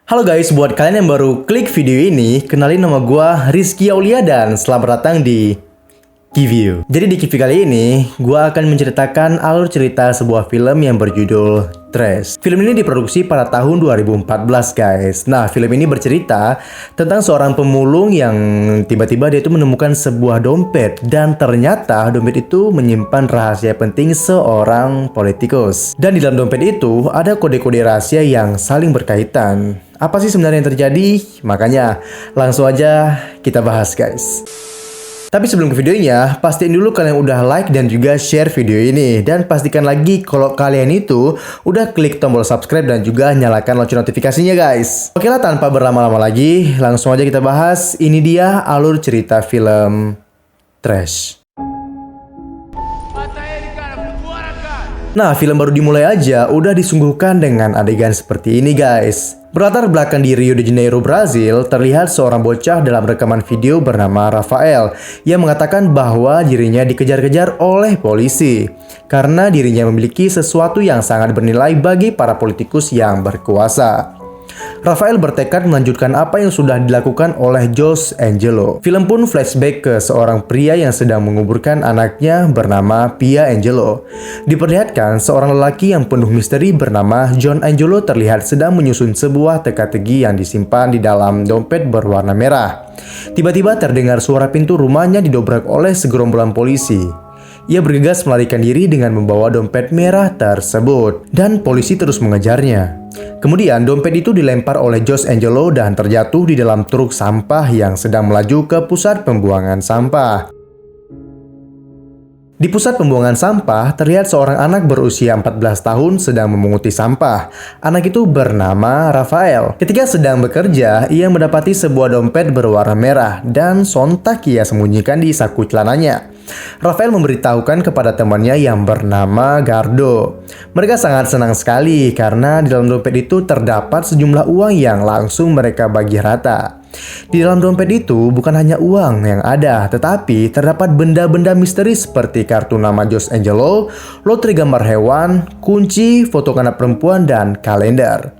Halo guys, buat kalian yang baru klik video ini, kenalin nama gua Rizky Aulia dan selamat datang di Kiview. Jadi di Kiview kali ini, gua akan menceritakan alur cerita sebuah film yang berjudul Trash. Film ini diproduksi pada tahun 2014 guys. Nah, film ini bercerita tentang seorang pemulung yang tiba-tiba dia itu menemukan sebuah dompet dan ternyata dompet itu menyimpan rahasia penting seorang politikus. Dan di dalam dompet itu ada kode-kode rahasia yang saling berkaitan. Apa sih sebenarnya yang terjadi? Makanya langsung aja kita bahas guys. Tapi sebelum ke videonya, pastiin dulu kalian udah like dan juga share video ini. Dan pastikan lagi kalau kalian itu udah klik tombol subscribe dan juga nyalakan lonceng notifikasinya guys. Oke lah, tanpa berlama-lama lagi, langsung aja kita bahas. Ini dia alur cerita film Trash. Nah, film baru dimulai aja udah disungguhkan dengan adegan seperti ini guys. Berlatar belakang di Rio de Janeiro, Brazil, terlihat seorang bocah dalam rekaman video bernama Rafael yang mengatakan bahwa dirinya dikejar-kejar oleh polisi karena dirinya memiliki sesuatu yang sangat bernilai bagi para politikus yang berkuasa. Rafael bertekad melanjutkan apa yang sudah dilakukan oleh Jose Angelo. Film pun flashback ke seorang pria yang sedang menguburkan anaknya bernama Pia Angelo. Diperlihatkan seorang lelaki yang penuh misteri bernama John Angelo terlihat sedang menyusun sebuah teka-teki yang disimpan di dalam dompet berwarna merah. Tiba-tiba terdengar suara pintu rumahnya didobrak oleh segerombolan polisi. Ia bergegas melarikan diri dengan membawa dompet merah tersebut dan polisi terus mengejarnya. Kemudian dompet itu dilempar oleh Jose Angelo dan terjatuh di dalam truk sampah yang sedang melaju ke pusat pembuangan sampah. Di pusat pembuangan sampah, terlihat seorang anak berusia 14 tahun sedang memunguti sampah. Anak itu bernama Rafael. Ketika sedang bekerja, ia mendapati sebuah dompet berwarna merah dan sontak ia sembunyikan di saku celananya. Rafael memberitahukan kepada temannya yang bernama Gardo. Mereka sangat senang sekali karena di dalam dompet itu terdapat sejumlah uang yang langsung mereka bagi rata. Di dalam dompet itu bukan hanya uang yang ada, tetapi terdapat benda-benda misteri seperti kartu nama Jose Angelo, lotre gambar hewan, kunci, foto anak perempuan, dan kalender.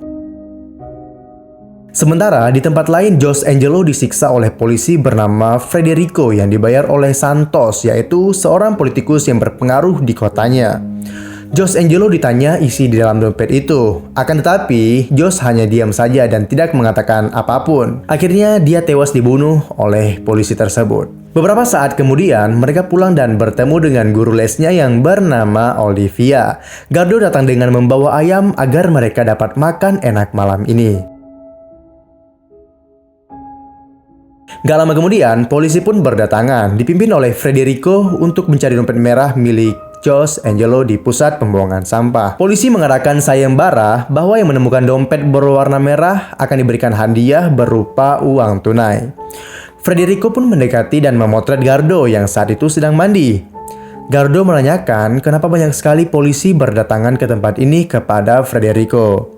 Sementara di tempat lain, Jose Angelo disiksa oleh polisi bernama Frederico yang dibayar oleh Santos, yaitu seorang politikus yang berpengaruh di kotanya. Jose Angelo ditanya isi di dalam dompet itu. Akan tetapi, Jose hanya diam saja dan tidak mengatakan apapun. Akhirnya dia tewas dibunuh oleh polisi tersebut. Beberapa saat kemudian, mereka pulang dan bertemu dengan guru lesnya yang bernama Olivia. Gardo datang dengan membawa ayam agar mereka dapat makan enak malam ini. Gak lama kemudian, polisi pun berdatangan, dipimpin oleh Frederico untuk mencari dompet merah milik Jose Angelo di pusat pembuangan sampah. Polisi mengadakan sayembara bahwa yang menemukan dompet berwarna merah akan diberikan hadiah berupa uang tunai. Frederico pun mendekati dan memotret Gardo yang saat itu sedang mandi. Gardo menanyakan kenapa banyak sekali polisi berdatangan ke tempat ini kepada Frederico.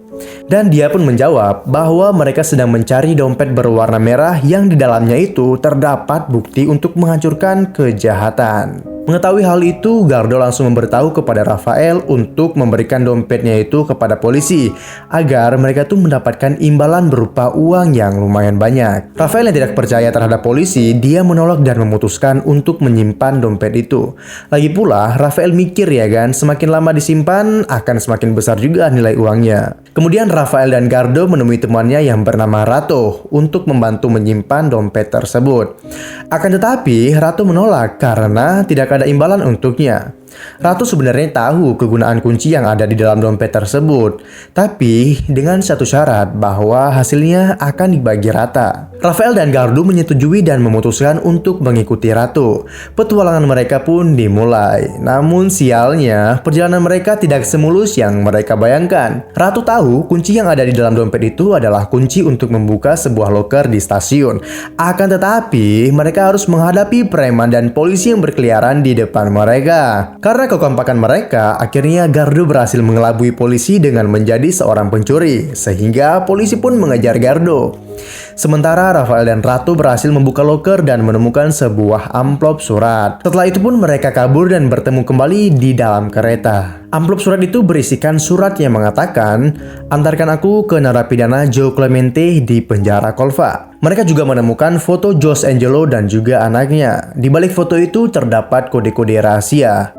Dan dia pun menjawab bahwa mereka sedang mencari dompet berwarna merah yang di dalamnya itu terdapat bukti untuk menghancurkan kejahatan. Mengetahui hal itu, Gardo langsung memberitahu kepada Rafael untuk memberikan dompetnya itu kepada polisi agar mereka tuh mendapatkan imbalan berupa uang yang lumayan banyak. Rafael yang tidak percaya terhadap polisi, dia menolak dan memutuskan untuk menyimpan dompet itu. Lagi pula, Rafael mikir ya kan, semakin lama disimpan akan semakin besar juga nilai uangnya. Kemudian Rafael dan Gardo menemui temannya yang bernama Rato untuk membantu menyimpan dompet tersebut. Akan tetapi, Rato menolak karena tidak ada imbalan untuknya. Ratu sebenarnya tahu kegunaan kunci yang ada di dalam dompet tersebut, tapi dengan satu syarat bahwa hasilnya akan dibagi rata. Rafael dan Gardo menyetujui dan memutuskan untuk mengikuti Ratu. Petualangan mereka pun dimulai. Namun sialnya, perjalanan mereka tidak semulus yang mereka bayangkan. Ratu tahu kunci yang ada di dalam dompet itu adalah kunci untuk membuka sebuah loker di stasiun. Akan tetapi, mereka harus menghadapi preman dan polisi yang berkeliaran di depan mereka. Karena kekompakan mereka, akhirnya Gardo berhasil mengelabui polisi dengan menjadi seorang pencuri, sehingga polisi pun mengejar Gardo. Sementara Rafael dan Ratu berhasil membuka loker dan menemukan sebuah amplop surat. Setelah itu pun mereka kabur dan bertemu kembali di dalam kereta. Amplop surat itu berisikan surat yang mengatakan, "Antarkan aku ke narapidana Joe Clemente di penjara Colva." Mereka juga menemukan foto Jose Angelo dan juga anaknya. Di balik foto itu terdapat kode-kode rahasia.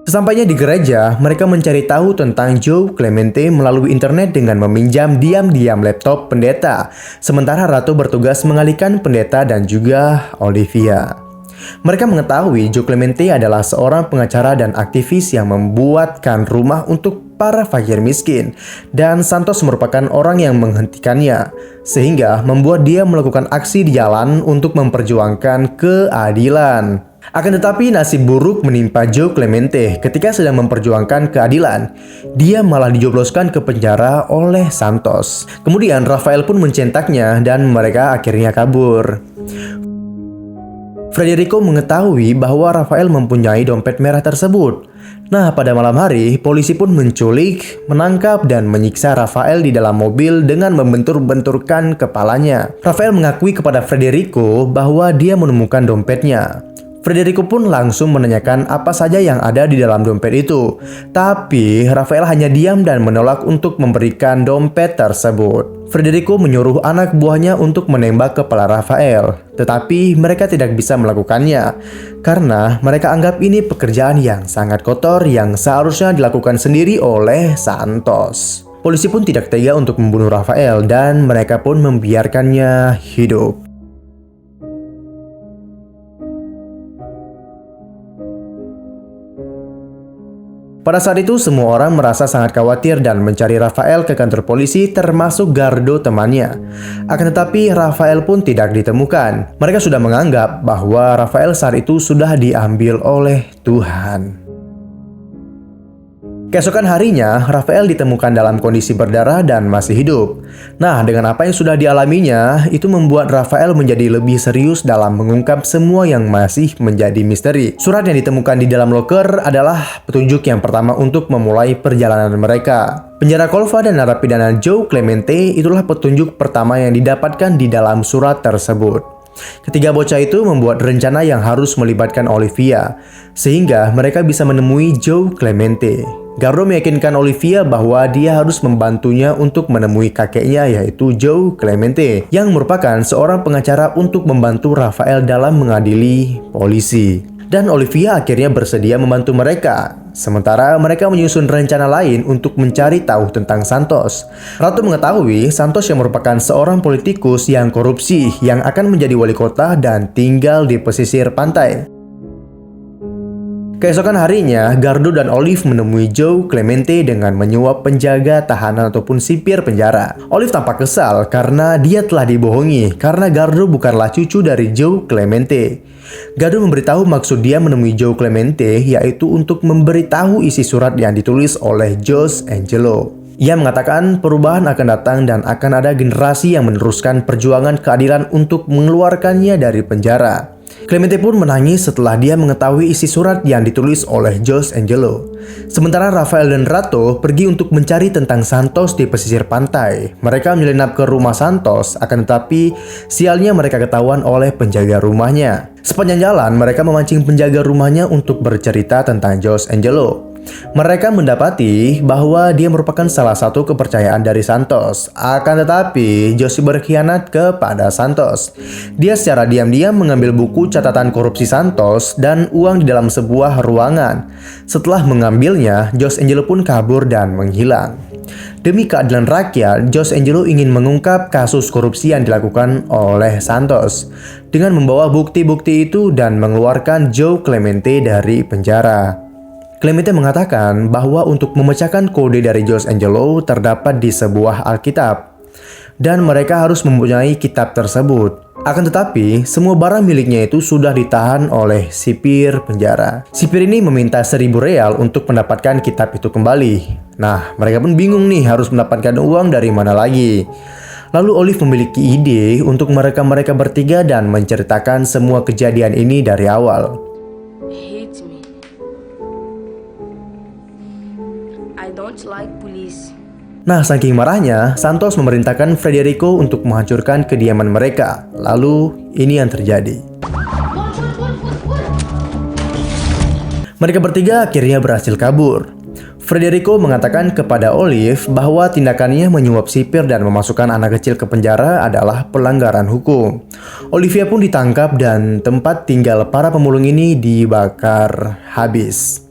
Sesampainya di gereja, mereka mencari tahu tentang Joe Clemente melalui internet dengan meminjam diam-diam laptop pendeta. Sementara Ratu bertugas mengalihkan pendeta dan juga Olivia. Mereka mengetahui Joe Clemente adalah seorang pengacara dan aktivis yang membuatkan rumah untuk para fakir miskin. Dan Santos merupakan orang yang menghentikannya, sehingga membuat dia melakukan aksi di jalan untuk memperjuangkan keadilan. Akan tetapi nasib buruk menimpa Joe Clemente ketika sedang memperjuangkan keadilan. Dia malah dijobloskan ke penjara oleh Santos. Kemudian Rafael pun mencentaknya dan mereka akhirnya kabur. Frederico mengetahui bahwa Rafael mempunyai dompet merah tersebut. Nah, pada malam hari, polisi pun menculik, menangkap, dan menyiksa Rafael di dalam mobil dengan membentur-benturkan kepalanya. Rafael mengakui kepada Frederico bahwa dia menemukan dompetnya. Frederico pun langsung menanyakan apa saja yang ada di dalam dompet itu. Tapi Rafael hanya diam dan menolak untuk memberikan dompet tersebut. Frederico menyuruh anak buahnya untuk menembak kepala Rafael. Tetapi mereka tidak bisa melakukannya karena mereka anggap ini pekerjaan yang sangat kotor yang seharusnya dilakukan sendiri oleh Santos. Polisi pun tidak tega untuk membunuh Rafael dan mereka pun membiarkannya hidup. Pada saat itu semua orang merasa sangat khawatir dan mencari Rafael ke kantor polisi termasuk Gardo temannya. Akan tetapi Rafael pun tidak ditemukan. Mereka sudah menganggap bahwa Rafael saat itu sudah diambil oleh Tuhan. Keesokan harinya, Rafael ditemukan dalam kondisi berdarah dan masih hidup. Nah, dengan apa yang sudah dialaminya, itu membuat Rafael menjadi lebih serius dalam mengungkap semua yang masih menjadi misteri. Surat yang ditemukan di dalam loker adalah petunjuk yang pertama untuk memulai perjalanan mereka. Penjara Colva dan narapidana Joe Clemente itulah petunjuk pertama yang didapatkan di dalam surat tersebut. Ketiga bocah itu membuat rencana yang harus melibatkan Olivia, sehingga mereka bisa menemui Joe Clemente. Gardo meyakinkan Olivia bahwa dia harus membantunya untuk menemui kakeknya yaitu Joe Clemente, yang merupakan seorang pengacara untuk membantu Rafael dalam mengadili polisi. Dan Olivia akhirnya bersedia membantu mereka. Sementara mereka menyusun rencana lain untuk mencari tahu tentang Santos. Ratu mengetahui Santos yang merupakan seorang politikus yang korupsi yang akan menjadi wali kota dan tinggal di pesisir pantai. Keesokan harinya, Gardo dan Olive menemui Joe Clemente dengan menyuap penjaga tahanan ataupun sipir penjara. Olive tampak kesal karena dia telah dibohongi karena Gardo bukanlah cucu dari Joe Clemente. Gardo memberitahu maksud dia menemui Joe Clemente yaitu untuk memberitahu isi surat yang ditulis oleh Jose Angelo. Ia mengatakan perubahan akan datang dan akan ada generasi yang meneruskan perjuangan keadilan untuk mengeluarkannya dari penjara. Clemente pun menangis setelah dia mengetahui isi surat yang ditulis oleh Jose Angelo. Sementara Rafael dan Ratu pergi untuk mencari tentang Santos di pesisir pantai. Mereka menyelinap ke rumah Santos, akan tetapi sialnya mereka ketahuan oleh penjaga rumahnya. Sepanjang jalan mereka memancing penjaga rumahnya untuk bercerita tentang Jose Angelo. Mereka mendapati bahwa dia merupakan salah satu kepercayaan dari Santos. Akan tetapi, Jose berkhianat kepada Santos. Dia secara diam-diam mengambil buku catatan korupsi Santos dan uang di dalam sebuah ruangan. Setelah mengambilnya, Jose Angelo pun kabur dan menghilang. Demi keadilan rakyat, Jose Angelo ingin mengungkap kasus korupsi yang dilakukan oleh Santos dengan membawa bukti-bukti itu dan mengeluarkan Joe Clemente dari penjara. Clemente mengatakan bahwa untuk memecahkan kode dari Jose Angelo terdapat di sebuah Alkitab dan mereka harus mempunyai kitab tersebut. Akan tetapi, semua barang miliknya itu sudah ditahan oleh sipir penjara. Sipir ini meminta 1.000 real untuk mendapatkan kitab itu kembali. Nah, mereka pun bingung nih harus mendapatkan uang dari mana lagi. Lalu Olive memiliki ide untuk mereka bertiga dan menceritakan semua kejadian ini dari awal. I don't like police. Nah, saking marahnya, Santos memerintahkan Frederico untuk menghancurkan kediaman mereka. Lalu, ini yang terjadi. Mereka bertiga akhirnya berhasil kabur. Frederico mengatakan kepada Olive bahwa tindakannya menyuap sipir dan memasukkan anak kecil ke penjara adalah pelanggaran hukum. Olivia pun ditangkap dan tempat tinggal para pemulung ini dibakar habis.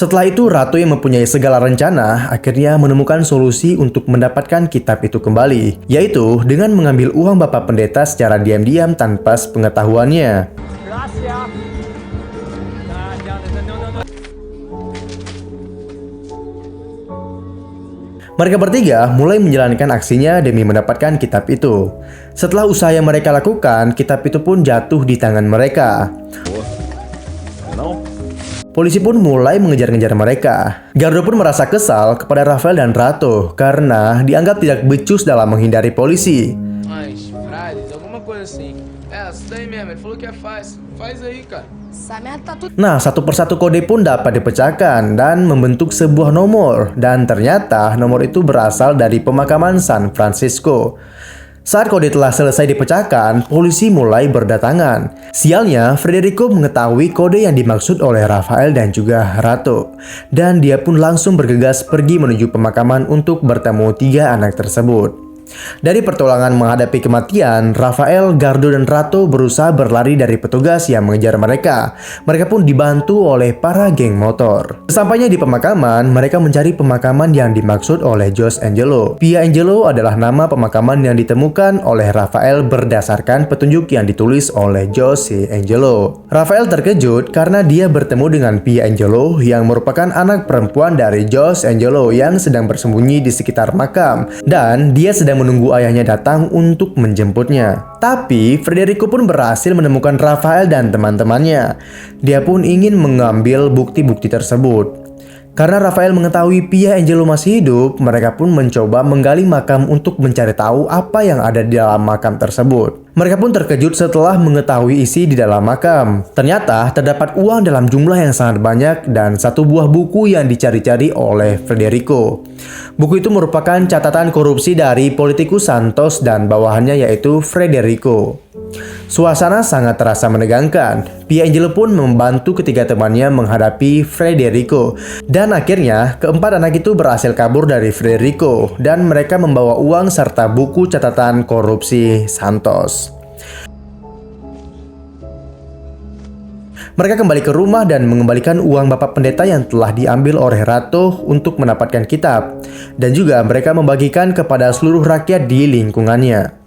Setelah itu, Ratu yang mempunyai segala rencana akhirnya menemukan solusi untuk mendapatkan kitab itu kembali, yaitu dengan mengambil uang Bapak Pendeta secara diam-diam tanpa sepengetahuannya. Mereka bertiga mulai menjalankan aksinya demi mendapatkan kitab itu. Setelah usaha yang mereka lakukan, kitab itu pun jatuh di tangan mereka. Polisi pun mulai mengejar-ngejar mereka. Gardo pun merasa kesal kepada Rafael dan Ratu karena dianggap tidak becus dalam menghindari polisi. Nah, satu persatu kode pun dapat dipecahkan dan membentuk sebuah nomor. Dan ternyata nomor itu berasal dari pemakaman San Francisco. Saat kode telah selesai dipecahkan, polisi mulai berdatangan. Sialnya, Frederico mengetahui kode yang dimaksud oleh Rafael dan juga Ratu. Dan dia pun langsung bergegas pergi menuju pemakaman untuk bertemu 3 anak tersebut. Dari pertolongan menghadapi kematian, Rafael, Gardo, dan Ratu berusaha berlari dari petugas yang mengejar mereka. Mereka pun dibantu oleh para geng motor. Sesampainya di pemakaman, mereka mencari pemakaman yang dimaksud oleh Jose Angelo. Pia Angelo adalah nama pemakaman yang ditemukan oleh Rafael berdasarkan petunjuk yang ditulis oleh Jose Angelo. Rafael terkejut karena dia bertemu dengan Pia Angelo yang merupakan anak perempuan dari Jose Angelo yang sedang bersembunyi di sekitar makam. Dan dia sedang menunggu ayahnya datang untuk menjemputnya. Tapi Frederico pun berhasil menemukan Rafael dan teman-temannya. Dia pun ingin mengambil bukti-bukti tersebut. Karena Rafael mengetahui Pia Angelo masih hidup, mereka pun mencoba menggali makam untuk mencari tahu apa yang ada di dalam makam tersebut. Mereka pun terkejut setelah mengetahui isi di dalam makam. Ternyata terdapat uang dalam jumlah yang sangat banyak dan satu buah buku yang dicari-cari oleh Frederico. Buku itu merupakan catatan korupsi dari politikus Santos dan bawahannya yaitu Frederico. Suasana sangat terasa menegangkan. Pia Angelo pun membantu ketiga temannya menghadapi Frederico. Dan akhirnya, keempat anak itu berhasil kabur dari Frederico. Dan mereka membawa uang serta buku catatan korupsi Santos. Mereka kembali ke rumah dan mengembalikan uang Bapak Pendeta yang telah diambil oleh Ratu untuk mendapatkan kitab. Dan juga mereka membagikan kepada seluruh rakyat di lingkungannya.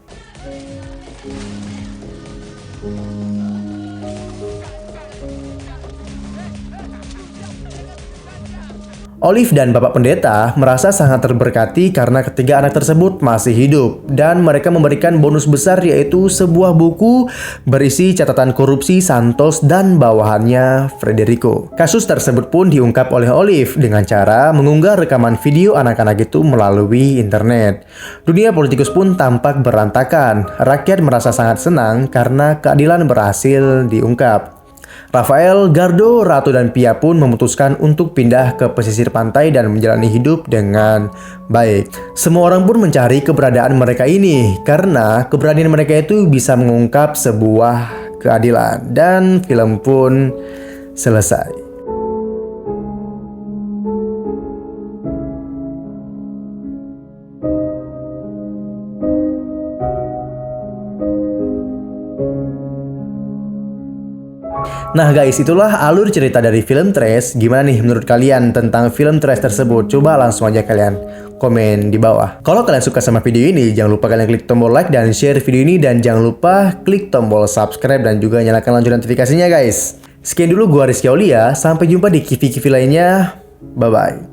Olive dan Bapak Pendeta merasa sangat terberkati karena ketiga anak tersebut masih hidup dan mereka memberikan bonus besar yaitu sebuah buku berisi catatan korupsi Santos dan bawahannya Frederico. Kasus tersebut pun diungkap oleh Olive dengan cara mengunggah rekaman video anak-anak itu melalui internet. Dunia politikus pun tampak berantakan. Rakyat merasa sangat senang karena keadilan berhasil diungkap. Rafael, Gardo, Ratu, dan Pia pun memutuskan untuk pindah ke pesisir pantai dan menjalani hidup dengan baik. Semua orang pun mencari keberadaan mereka ini karena keberanian mereka itu bisa mengungkap sebuah keadilan. Dan film pun selesai. Nah guys, itulah alur cerita dari film Trash. Gimana nih menurut kalian tentang film Trash tersebut? Coba langsung aja kalian komen di bawah. Kalau kalian suka sama video ini, jangan lupa kalian klik tombol like dan share video ini. Dan jangan lupa klik tombol subscribe dan juga nyalakan lonceng notifikasinya guys. Sekian dulu, gua Rizky Aulia. Sampai jumpa di kivi-kivi lainnya. Bye-bye.